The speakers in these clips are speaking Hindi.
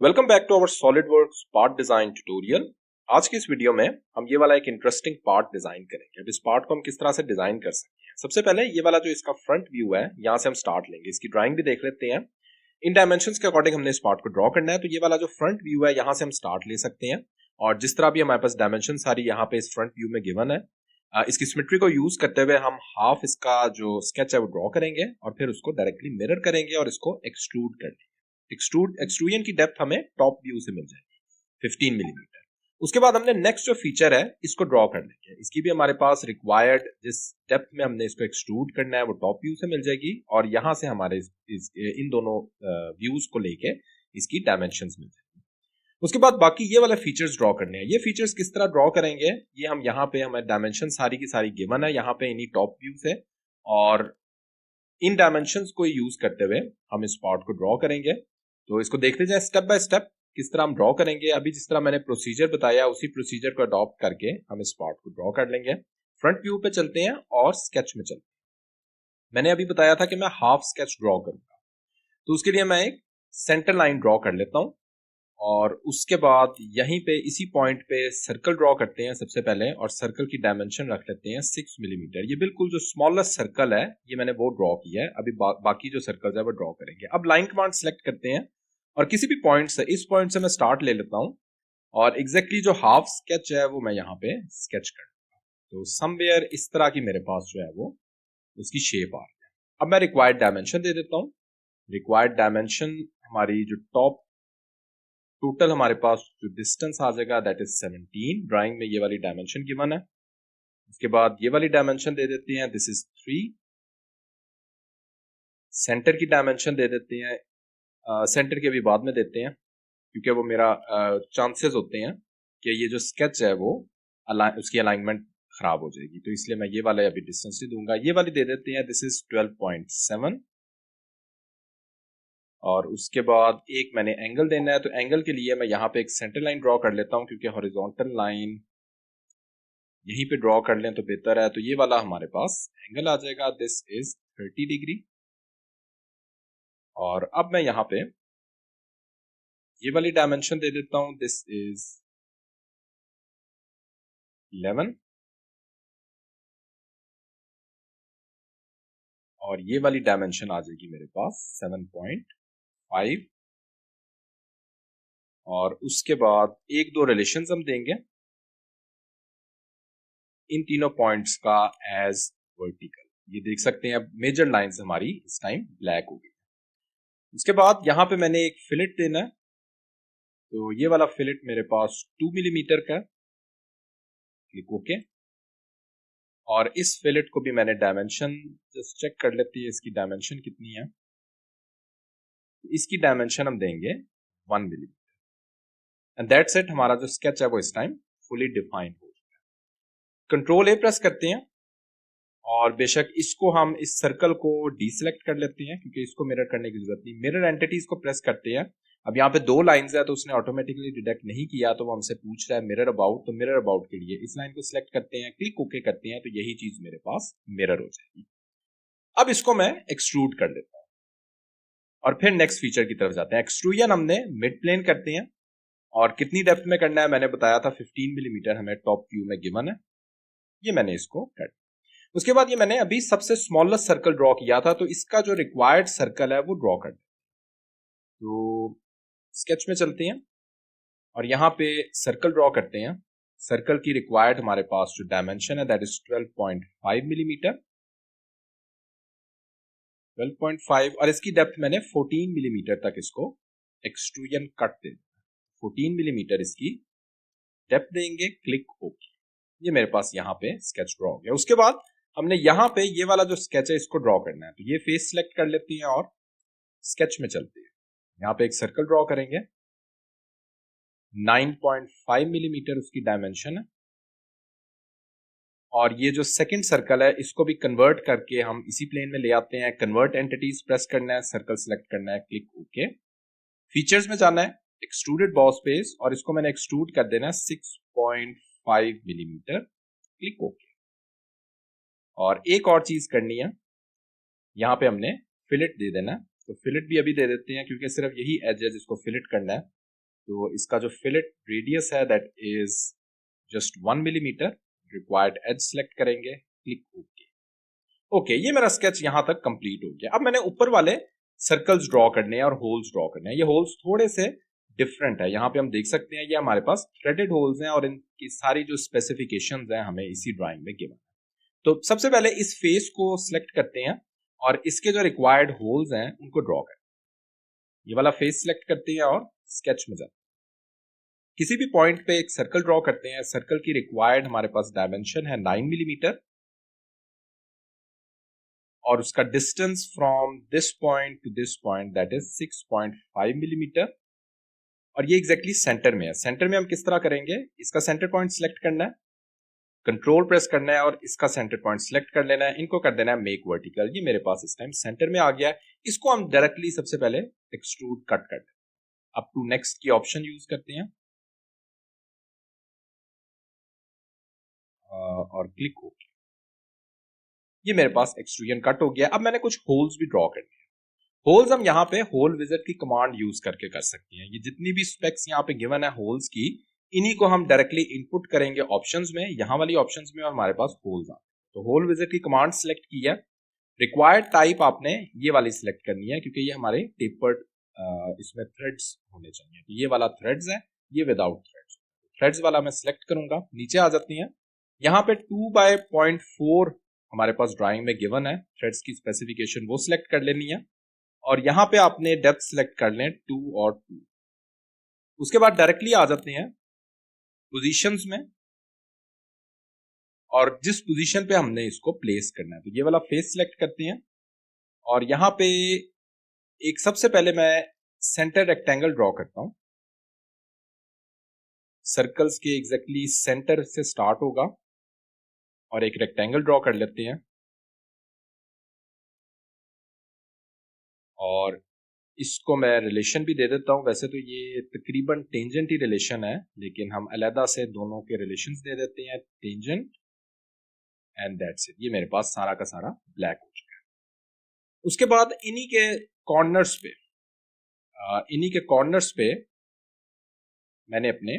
Welcome back to our SolidWorks part design tutorial. आज की इस वीडियो में हम ये वाला एक इंटरेस्टिंग पार्ट डिजाइन करेंगे। अब इस पार्ट को हम किस तरह से डिजाइन कर सकते हैं। सबसे पहले ये वाला जो इसका फ्रंट व्यू है, यहाँ से हम स्टार्ट लेंगे। इसकी ड्राइंग भी देख लेते हैं। इन डायमेंशंस के अकॉर्डिंग हमने इस पार्ट को ड्रॉ करना है। तो ये वाला जो फ्रंट व्यू है, यहाँ से हम स्टार्ट ले सकते हैं। और जिस तरह भी हमारे पास डायमेंशन सारी यहाँ पे इस फ्रंट व्यू में गिवन है, इसकी सिमेट्री को यूज करते हुए हम हाफ इसका जो स्केच है वो ड्रॉ करेंगे और फिर उसको डायरेक्टली मिरर करेंगे और इसको एक्सट्रूड कर लेंगे। एक्सट्रूजन की डेप्थ हमें टॉप व्यू से मिल जाएगी 15 मिलीमीटर। उसके बाद हमने नेक्स्ट जो फीचर है इसको ड्रॉ कर लेंगे। इसकी भी हमारे पास रिक्वायर्ड जिस डेप्थ में हमने इसको एक्सट्रूड करना है वो टॉप व्यू से मिल जाएगी और यहां से हमारे इन दोनों व्यूज को लेके इसकी डायमेंशंस मिल जाएगी। उसके बाद बाकी ये वाले फीचर्स ड्रॉ करने हैं। ये फीचर्स किस तरह ड्रॉ करेंगे, ये हम यहाँ पे हमारे डायमेंशन सारी की सारी गिवन है यहाँ पे इन्हीं टॉप व्यू से, और इन डायमेंशंस को यूज करते हुए हम इस पार्ट को ड्रॉ करेंगे। तो इसको देखते जाए स्टेप बाय स्टेप किस तरह हम ड्रॉ करेंगे। अभी जिस तरह मैंने प्रोसीजर बताया उसी प्रोसीजर को अडॉप्ट करके हम इस पार्ट को ड्रॉ कर लेंगे। फ्रंट व्यू पे चलते हैं और स्केच में चलते हैं। मैंने अभी बताया था कि मैं हाफ स्केच ड्रॉ करूंगा, तो उसके लिए मैं एक सेंटर लाइन ड्रॉ कर लेता हूं और उसके बाद यहीं पे इसी पॉइंट पे सर्कल ड्रॉ करते हैं सबसे पहले, और सर्कल की डायमेंशन रख लेते हैं 6 मिलीमीटर। ये बिल्कुल जो स्मॉलेस्ट सर्कल है ये मैंने वो ड्रॉ किया है। अभी बाकी जो सर्कल्स है वो ड्रॉ करेंगे। अब लाइन कमांड सेलेक्ट करते हैं और किसी भी पॉइंट से, इस पॉइंट से मैं स्टार्ट ले लेता हूं और एग्जैक्टली जो हाफ स्केच है वो मैं यहाँ पे स्केच कर लूंगा। तो समवेयर इस तरह की मेरे पास जो है वो उसकी शेप आ रही है। अब मैं रिक्वायर्ड डायमेंशन दे देता हूँ। रिक्वायर्ड डायमेंशन हमारी जो टॉप टोटल हमारे पास जो डिस्टेंस आ जाएगा दैट इज 17। ड्राइंग में ये वाली डायमेंशन गिवन है। उसके बाद ये वाली डायमेंशन दे देते हैं, दिस इज 3। सेंटर की डायमेंशन दे देते हैं, सेंटर के भी बाद में देते हैं क्योंकि वो मेरा चांसेस होते हैं कि ये जो स्केच है वो उसकी अलाइनमेंट खराब हो जाएगी, तो इसलिए मैं ये वाला अभी डिस्टेंस ही दूंगा। ये वाली दे देते हैं, दिस इज 12.7। और उसके बाद एक मैंने एंगल देना है, तो एंगल के लिए मैं यहाँ पे एक सेंटर लाइन ड्रॉ कर लेता हूँ क्योंकि हॉरिजॉन्टल लाइन यहीं पे ड्रॉ कर लें तो बेहतर है। तो ये वाला हमारे पास एंगल आ जाएगा, दिस इज 30 डिग्री। और अब मैं यहाँ पे ये वाली डायमेंशन दे देता हूं, दिस इज 11। और ये वाली डायमेंशन आ जाएगी मेरे पास 7.5। और उसके बाद एक दो रिलेशंस हम देंगे इन तीनों पॉइंट्स का एज वर्टिकल। ये देख सकते हैं अब मेजर लाइंस हमारी इस टाइम ब्लैक हो गई। उसके बाद यहां पे मैंने एक फिलेट देना है, तो ये वाला फिलेट मेरे पास 2 मिलीमीटर का है। Click okay. और इस फिलेट को भी मैंने डायमेंशन जस्ट चेक कर लेती है, इसकी डायमेंशन कितनी है। इसकी डायमेंशन हम देंगे 1 मिलीमीटर। एंड दैट्स इट, हमारा जो स्केच है वो इस टाइम फुली डिफाइन हो चुका है। कंट्रोल ए प्रेस करते हैं और बेशक इसको हम इस सर्कल को डीसेलेक्ट कर लेते हैं क्योंकि इसको मिरर करने की जरूरत नहीं। मिरर एंटिटीज को प्रेस करते हैं। अब यहाँ पे दो लाइंस है तो उसने ऑटोमेटिकली डिटेक्ट नहीं किया, तो वो हमसे पूछ रहा है मिरर अबाउट। तो मिरर अबाउट के लिए इस लाइन को सिलेक्ट करते हैं, क्लिक ओके करते हैं, तो यही चीज मेरे पास मिरर हो जाएगी। अब इसको मैं एक्सट्रूड कर देता हूं और फिर नेक्स्ट फीचर की तरफ जाते हैं। एक्सट्रूजन हमने मिड प्लेन करते हैं और कितनी डेप्थ में करना है मैंने बताया था 15 मिलीमीटर हमें टॉप व्यू में गिवन है। ये मैंने इसको कर। उसके बाद ये मैंने अभी सबसे स्मॉलेस्ट सर्कल ड्रॉ किया था, तो इसका जो रिक्वायर्ड सर्कल है वो ड्रॉ कर। तो स्केच में चलते हैं और यहां पे सर्कल ड्रॉ करते हैं। सर्कल की रिक्वायर्ड हमारे पास जो डायमेंशन है दैट इज 12.5 मिलीमीटर। 12.5 और इसकी डेप्थ मैंने 14 मिलीमीटर तक इसको एक्सट्रूजन कट दे। 14 मिलीमीटर इसकी डेप्थ देंगे, क्लिक ओके। ये मेरे पास यहाँ पे स्केच ड्रॉ हो गया। उसके बाद हमने यहाँ पे ये वाला जो स्केच है इसको ड्रॉ करना है, तो ये फेस सिलेक्ट कर लेते हैं और स्केच में चलते हैं। यहाँ पे एक सर्कल ड्रॉ करेंगे, 9.5 मिलीमीटर उसकी डायमेंशन है। और ये जो सेकंड सर्कल है इसको भी कन्वर्ट करके हम इसी प्लेन में ले आते हैं। कन्वर्ट एंटिटीज प्रेस करना है, सर्कल सिलेक्ट करना है, क्लिक ओके। फीचर्स में जाना है, एक्सट्रूडेड बॉस फेस, और इसको मैंने एक्सट्रूड कर देना है 6.5 मिलीमीटर, क्लिक ओके। और एक और चीज करनी है, यहाँ पे हमने फिलेट दे देना है, तो फिलेट भी अभी दे देते हैं क्योंकि सिर्फ यही एज है जिसको फिलेट करना है। तो इसका जो फिलेट रेडियस है that is just 1 millimetre. Required edge select करेंगे, क्लिक ओके। ओके, ये मेरा स्केच यहां तक कंप्लीट हो गया। अब मैंने ऊपर वाले सर्कल्स ड्रॉ करने हैं और होल्स ड्रॉ करने हैं। ये होल्स थोड़े से डिफरेंट है, यहाँ पे हम देख सकते हैं ये हमारे पास थ्रेडेड होल्स हैं और इनकी सारी जो स्पेसिफिकेशंस हैं हमें इसी ड्राइंग में गिवन है। तो सबसे पहले इस फेस को सिलेक्ट करते हैं और इसके जो रिक्वायर्ड होल्स हैं उनको ड्रॉ करते हैं। ये वाला फेस सिलेक्ट करते हैं और स्केच में जाते हैं। किसी भी पॉइंट पे एक सर्कल ड्रॉ करते हैं। सर्कल की रिक्वायर्ड हमारे पास डायमेंशन है 9 मिलीमीटर और उसका distance from this point two this point that is 6.5 millimetre और ये एग्जैक्टली सेंटर में है। सेंटर में हम किस तरह करेंगे, इसका सेंटर पॉइंट सिलेक्ट करना है, कंट्रोल प्रेस करना है और इसका सेंटर पॉइंट सिलेक्ट कर लेना है, इनको कर देना है मेक वर्टिकल। ये मेरे पास इस टाइम सेंटर में आ गया है। इसको हम डायरेक्टली सबसे पहले एक्सट्रूड कट कर दें। अप टू नेक्स्ट की ऑप्शन यूज करते हैं और क्लिक ओके। ये मेरे पास एक्सट्रूजन कट हो गया। अब मैंने कुछ होल्स भी ड्रॉ करने हैं। होल्स हम यहाँ पे होल विजिट की कमांड यूज करके कर सकते हैं। ये जितनी भी स्पेक्स यहाँ पे गिवन है होल्स की, इन्हीं को हम डायरेक्टली इनपुट करेंगे ऑप्शंस में। यहाँ वाली ऑप्शंस में हमारे पास होल्स आते हैं। तो होल विजिट की कमांड सिलेक्ट की है। रिक्वायर्ड टाइप आपने ये वाली सिलेक्ट करनी है क्योंकि ये हमारे टेपर्ड इसमें थ्रेड्स होने चाहिए। तो ये वाला थ्रेड्स है, ये विदाउट थ्रेड्स। थ्रेड्स वाला मैं सिलेक्ट करूंगा। नीचे आ जाती हैं, यहाँ पे 2/0.4 हमारे पास ड्राइंग में गिवन है। थ्रेड्स की स्पेसिफिकेशन वो सिलेक्ट कर लेनी है और यहां पे आपने डेप्थ सिलेक्ट कर लें 2 और 2। उसके बाद डायरेक्टली आ जाते हैं पोजीशंस में और जिस पोजीशन पे हमने इसको प्लेस करना है। तो ये वाला फेस सिलेक्ट करते हैं और यहां पे एक सबसे पहले मैं सेंटर रेक्टेंगल ड्रॉ करता हूं। सर्कल्स के एग्जैक्टली सेंटर से स्टार्ट होगा और एक रेक्टेंगल ड्रॉ कर लेते हैं और इसको मैं रिलेशन भी दे देता हूं। वैसे तो ये तकरीबन टेंजेंट ही रिलेशन है, लेकिन हम अलहदा से दोनों के रिलेशंस दे देते हैं, टेंजेंट एंड दैट्स इट। ये मेरे पास सारा का सारा ब्लैक हो चुका है। उसके बाद इन्हीं के कॉर्नर्स पे मैंने अपने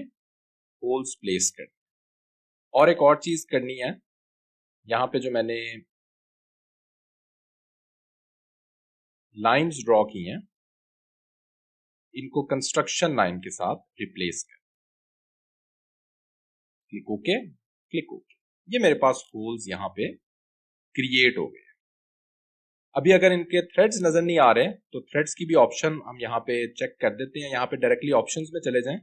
होल्स प्लेस कर। और एक और चीज करनी है, यहां पे जो मैंने लाइंस ड्रॉ की हैं इनको कंस्ट्रक्शन लाइन के साथ रिप्लेस कर। Click okay, click okay. ये मेरे पास होल्स यहां पे क्रिएट हो गए। अभी अगर इनके थ्रेड्स नजर नहीं आ रहे तो थ्रेड्स की भी ऑप्शन हम यहाँ पे चेक कर देते हैं। यहाँ पे डायरेक्टली ऑप्शंस में चले जाएं,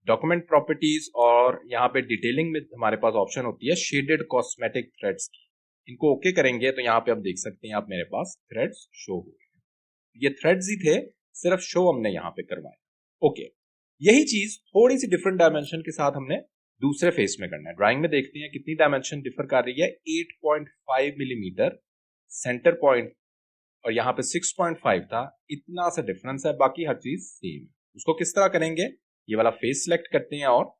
डॉक्यूमेंट प्रॉपर्टीज और यहाँ पे डिटेलिंग में हमारे पास ऑप्शन होती है शेडेड कॉस्मेटिक थ्रेड्स की। इनको ओके करेंगे तो यहाँ पे आप देख सकते हैं आप मेरे पास थ्रेड्स शो हो गए। ये थ्रेड्स ही थे, सिर्फ शो हमने यहाँ पे करवाए। ओके, यही चीज थोड़ी सी डिफरेंट डायमेंशन के साथ हमने दूसरे फेस में करना है। ड्राइंग में देखते हैं कितनी डायमेंशन डिफर कर रही है। 8.5 मिलीमीटर सेंटर पॉइंट और यहाँ पे 6.5 था, इतना सा डिफरेंस है, बाकी हर चीज सेम है। उसको किस तरह करेंगे, ये वाला फेस सिलेक्ट करते हैं और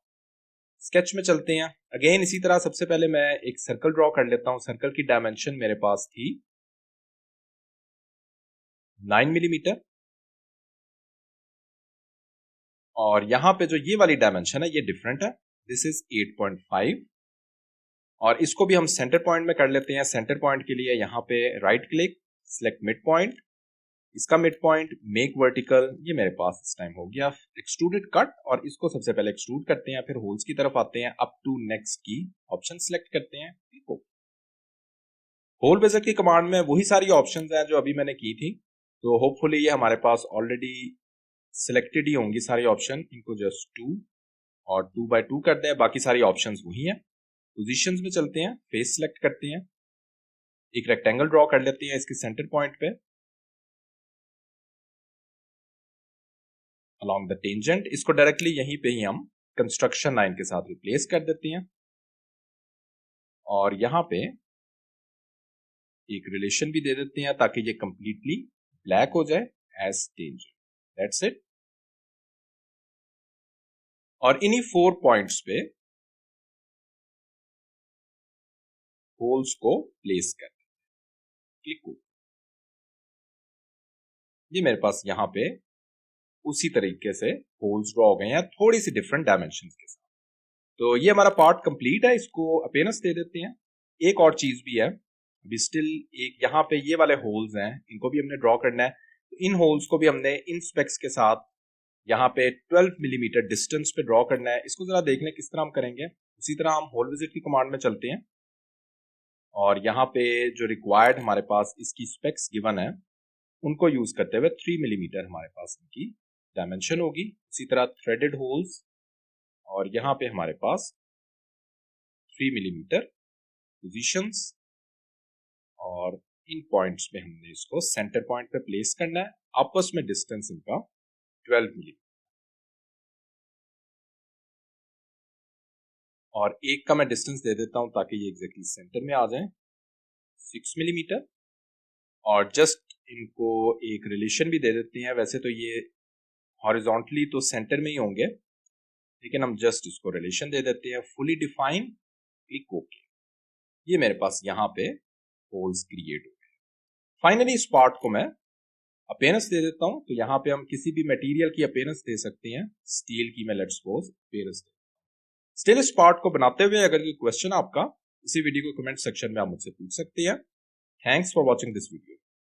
स्केच में चलते हैं। अगेन इसी तरह सबसे पहले मैं एक सर्कल ड्रॉ कर लेता हूं। सर्कल की डायमेंशन मेरे पास थी 9 मिलीमीटर और यहां पे जो ये वाली डायमेंशन है ये डिफरेंट है, दिस इज 8.5 और इसको भी हम सेंटर पॉइंट में कर लेते हैं। सेंटर पॉइंट के लिए यहाँ पे right click, select mid point, इसका मिड पॉइंट मेक वर्टिकल। ये मेरे पास इस टाइम हो गया एक्सट्रूडेड कट और इसको सबसे पहले एक्सट्रूड करते हैं, फिर होल्स की तरफ आते हैं, अप टू नेक्स्ट की ऑप्शन सिलेक्ट करते हैं। होल बेजर की कमांड में वही सारी ऑप्शंस हैं जो अभी मैंने की थी, तो होपफुली ये हमारे पास ऑलरेडी सिलेक्टेड ही होंगी सारी ऑप्शन। इनको जस्ट 2 और 2/2 कर दें, बाकी सारी ऑप्शंस वही हैं। पोजीशंस में चलते हैं, फेस सिलेक्ट करते हैं, एक रेक्टेंगल ड्रॉ कर लेते हैं इसके सेंटर पॉइंट पे अलोंग द टेंजेंट। इसको डायरेक्टली यहीं पे ही हम कंस्ट्रक्शन लाइन के साथ रिप्लेस कर देते हैं और यहां पे एक रिलेशन भी दे देते हैं ताकि ये कंप्लीटली ब्लैक हो जाए एज टेंजेंट। That's it. और इन्हीं 4 पॉइंट्स पे होल्स को प्लेस कर देते हैं। क्लिक को, ये मेरे पास यहां पे उसी तरीके से होल्स ड्रॉ हो गए हैं, थोड़ी सी डिफरेंट डायमेंशंस के साथ। तो ये हमारा पार्ट कंप्लीट है, इसको अपीयरेंस दे देते हैं। एक और चीज भी है, अभी स्टिल एक यहाँ पे ये वाले होल्स हैं, इनको भी हमने ड्रॉ करना है। तो इन होल्स को भी हमने इन स्पेक्स के साथ यहाँ पे 12 मिलीमीटर डिस्टेंस पे ड्रॉ करना है। इसको जरा देख लें किस तरह हम करेंगे। उसी तरह हम होल विजिट की कमांड में चलते हैं और यहाँ पे जो रिक्वायर्ड हमारे पास इसकी स्पेक्स गिवन है उनको यूज करते हुए 3 मिलीमीटर हमारे पास इनकी डायमेंशन होगी। उसी तरह थ्रेडेड होल्स और यहाँ पे हमारे पास 3 मिलीमीटर पोजीशंस और इन पॉइंट्स पे हमने इसको सेंटर पॉइंट पे प्लेस करना है। आपस में डिस्टेंस इनका 12 मिलीमीटर और एक का मैं डिस्टेंस दे देता हूं ताकि ये एग्जैक्टली सेंटर में आ जाए, 6 मिलीमीटर। और जस्ट इनको एक रिलेशन भी दे देते हैं। वैसे तो ये हॉरिजॉन्टली तो सेंटर में ही होंगे, लेकिन हम जस्ट इसको रिलेशन दे देते हैं, फुली डिफाइन, क्लिक ओके। ये मेरे पास यहाँ पे होल्स क्रिएट हो गए। फाइनली इस पार्ट को मैं अपीयरेंस दे देता हूं। तो यहाँ पे हम किसी भी मटेरियल की अपीयरेंस दे सकते हैं। स्टील की मैं let's suppose appearance they. Still इस पार्ट को बनाते हुए अगर कोई क्वेश्चन आपका इसी वीडियो को कमेंट सेक्शन में आप मुझसे पूछ सकते हैं। Thanks for watching this video.